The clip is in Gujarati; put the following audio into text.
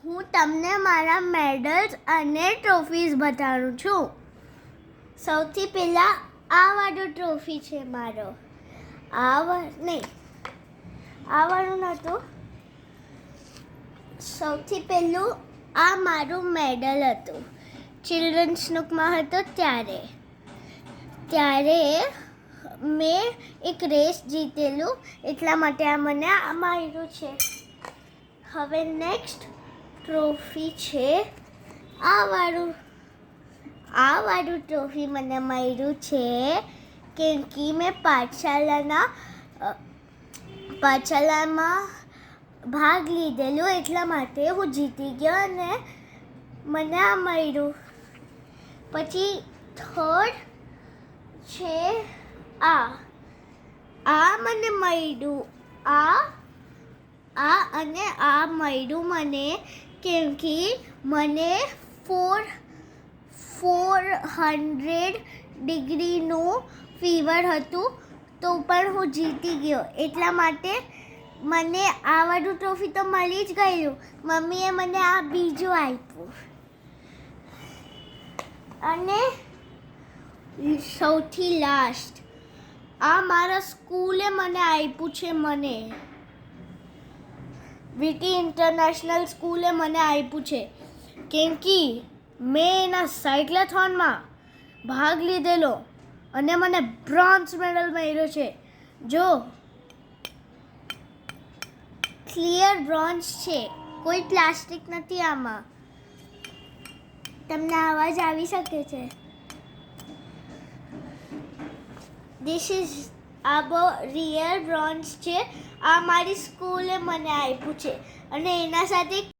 હું તમને મારા મેડલ્સ અને ટ્રોફીઝ બતાવું છું. સૌથી પહેલાં આ વાળો ટ્રોફી છે મારો. આ વાળું નહોતું. સૌથી પહેલું આ મારું મેડલ હતું. ચિલ્ડ્રન્સ નૂકમાં હતો ત્યારે મેં એક રેસ જીતેલું, એટલા માટે આ મને આ મળ્યું છે. હવે નેક્સ્ટ ટ્રોફી છે આ વાળું ટ્રોફી મને મળ્યું છે કેમ કે મેં પાઠશાલામાં ભાગ લીધેલું, એટલા માટે હું જીતી ગયો અને મને આ મળ્યું. પછી થર્ડ છે આ મને મળ્યું. આ મળ્યું મને કેમ કે મને 400 ડિગ્રીનું ફીવર હતું, તો પણ હું જીતી ગયો, એટલા માટે મને આ વાળું ટ્રોફી તો મળી જ ગયું. મમ્મીએ મને આ બીજું આપ્યું. અને સૌથી લાસ્ટ આ મારા સ્કૂલે મને આપ્યું છે. વીટી ઇન્ટરનેશનલ સ્કૂલે મને આપ્યું છે કેમ કે મેં એના સાયક્લોથોનમાં ભાગ લીધેલો અને મને બ્રોન્ઝ મેડલ મળ્યો છે. જો ક્લિયર બ્રોન્ઝ છે, કોઈ પ્લાસ્ટિક નથી આમાં. તમને અવાજ આવી શકે છે. આ રિયલ બ્રોન્ઝ છે. આ મારી સ્કૂલે મને આપ્યું છે અને એના સાથે